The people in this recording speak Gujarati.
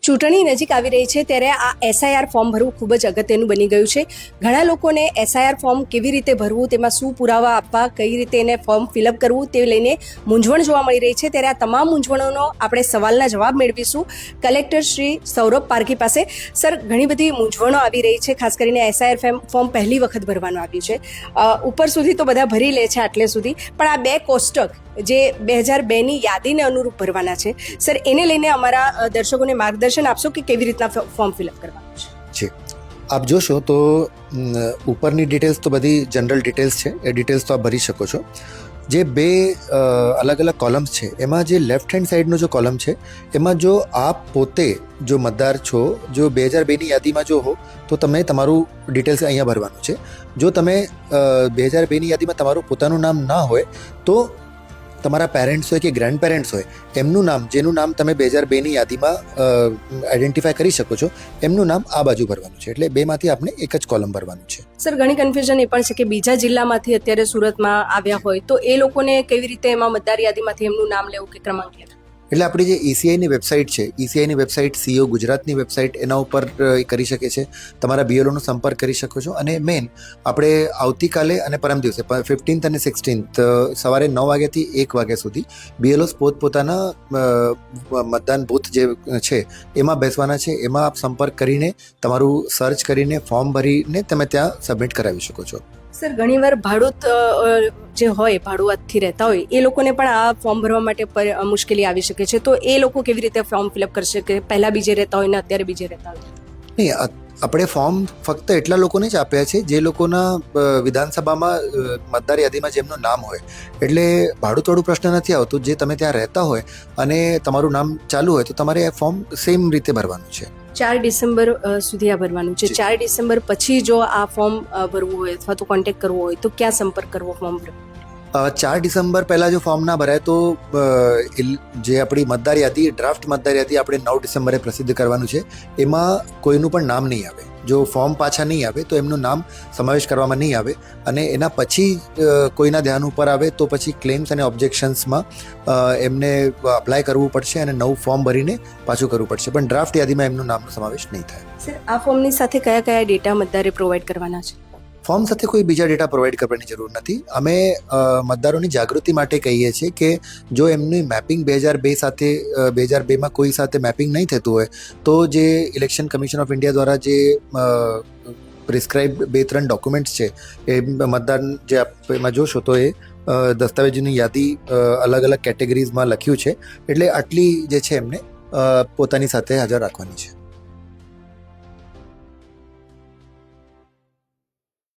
ચૂંટણી નજીક આવી રહી છે ત્યારે આ એસઆઈઆર ફોર્મ ભરવું ખૂબ જ અગત્યનું બની ગયું છે. ઘણા લોકોને એસઆઈઆર ફોર્મ કેવી રીતે ભરવું, તેમાં શું પુરાવા આપવા, કઈ રીતે એને ફોર્મ ફિલઅપ કરવું તે લઈને મૂંઝવણ જોવા મળી રહી છે. ત્યારે આ તમામ મૂંઝવણોનો આપણે સવાલના જવાબ મેળવીશું કલેક્ટર શ્રી સૌરભ પારકી પાસે. સર, ઘણી બધી મૂંઝવણો આવી રહી છે, ખાસ કરીને એસઆઈઆર ફોર્મ પહેલી વખત ભરવાનું આવ્યું છે. ઉપર સુધી તો બધા ભરી લે છે આટલે સુધી, પણ આ બે કોષ્ટક જે 2002ની યાદીને અનુરૂપ ભરવાના છે, સર એને લઈને અમારા દર્શકોને માર્ગદર્શન આપશો કે કેવી રીતના ફોર્મ ફિલઅપ કરવાનું છે. આપ જોશો તો ઉપરની ડિટેલ્સ તો બધી જનરલ ડિટેલ્સ છે, એ ડિટેલ્સ તો આપ ભરી શકો છો. જે બે અલગ અલગ કોલમ્સ છે, એમાં જે લેફ્ટ હેન્ડ સાઈડનો જે કોલમ છે, એમાં જો આપ પોતે જો મતદાર છો, જો 2002ની યાદીમાં જો હો, તો તમે તમારું ડિટેલ્સ અહીંયા ભરવાનું છે. જો તમે 2002ની યાદીમાં તમારું પોતાનું નામ ના હોય તો તમારા પેરેન્ટ્સ હોય કે ગ્રેન્ડ પેરેન્ટ્સ હોય, એમનું નામ, જેનું નામ તમે 2002ની યાદીમાં આઈડેન્ટિફાય કરી શકો છો, એમનું નામ આ બાજુ ભરવાનું છે. એટલે બેમાંથી આપણે એક જ કોલમ ભરવાનું છે. સર, ઘણી કન્ફ્યુઝન એ પણ છે કે બીજા જિલ્લામાંથી અત્યારે સુરતમાં આવ્યા હોય તો એ લોકોને કેવી રીતે એમાં મતદાર યાદીમાંથી એમનું નામ લેવું કે ક્રમાંક લેવું? એટલે આપણી જે ઈસીઆઈની વેબસાઇટ છે, ઈસીઆઈની વેબસાઇટ, સીઓ ગુજરાતની વેબસાઇટ, એના ઉપર એ કરી શકે છે. તમારા બીએલઓનો સંપર્ક કરી શકો છો. અને મેઇન આપણે આવતીકાલે અને પરમ દિવસે 15th અને 16th સવારે 9 વાગ્યાથી 1 વાગ્યા સુધી બીએલઓસ પોતપોતાના મતદાન બૂથ જે છે એમાં બેસવાના છે. એમાં આપ સંપર્ક કરીને તમારું સર્ચ કરીને ફોર્મ ભરીને તમે ત્યાં સબમિટ કરાવી શકો છો. સર, ઘણીવાર ભાડૂત જે હોય, ભાડુઆતથી રહેતા હોય, એ લોકોને પણ આ ફોર્મ ભરવા માટે મુશ્કેલી આવી શકે છે. તો એ લોકો કેવી રીતે ફોર્મ ફિલઅપ કરશે કે પહેલાં બીજે રહેતા હોય ને અત્યારે બીજે રહેતા હોય? નહીં, આપણે ફોર્મ ફક્ત એટલા લોકોને જ આપ્યા છે જે લોકોના વિધાનસભામાં મતદાર યાદીમાં જેમનું નામ હોય. એટલે ભાડુતવાળું પ્રશ્ન નથી આવતો. જે તમે ત્યાં રહેતા હોય અને તમારું નામ ચાલુ હોય તો તમારે આ ફોર્મ સેમ રીતે ભરવાનું છે. 4 ડિસેમ્બર સુધી આ ભરવાનું છે. 4 ડિસેમ્બર પછી જો આ ફોર્મ ભરવું હોય અથવા તો કોન્ટેક્ટ કરવો હોય તો ક્યાં સંપર્ક કરવો ફોર્મ ભરવા? 4 ડિસેમ્બર પહેલાં જો ફોર્મ ના ભરાય તો જે આપણી મતદાર યાદી, ડ્રાફ્ટ મતદાર યાદી આપણે 9 ડિસેમ્બરે પ્રસિદ્ધ કરવાનું છે. એમાં કોઈનું પણ નામ નહીં આવે. જો ફોર્મ પાછા નહીં આવે તો એમનું નામ સમાવેશ કરવામાં નહીં આવે. અને એના પછી કોઈના ધ્યાન ઉપર આવે તો પછી ક્લેમ્સ અને ઓબ્જેક્શન્સમાં એમને અપ્લાય કરવું પડશે અને નવું ફોર્મ ભરીને પાછું કરવું પડશે. પણ ડ્રાફ્ટ યાદીમાં એમનું નામનો સમાવેશ નહીં થાય. સર, આ ફોર્મની સાથે કયા કયા ડેટા મતદારે પ્રોવાઈડ કરવાના છે? ફોર્મ સાથે કોઈ બીજા ડેટા પ્રોવાઈડ કરવાની જરૂર નથી. અમે મતદારોની જાગૃતિ માટે કહીએ છીએ કે જો એમની મેપિંગ 2002 સાથે 2002માં કોઈ સાથે મેપિંગ નહીં થતું હોય તો જે ઇલેક્શન કમિશન ઓફ ઇન્ડિયા દ્વારા જે પ્રિસ્ક્રાઇબ 2-3 ડોક્યુમેન્ટ્સ છે, એ મતદાન જે એમાં જોશો તો એ દસ્તાવેજોની યાદી અલગ અલગ કેટેગરીઝમાં લખ્યું છે. એટલે આટલી જે છે એમને પોતાની સાથે હાજર રાખવાની છે.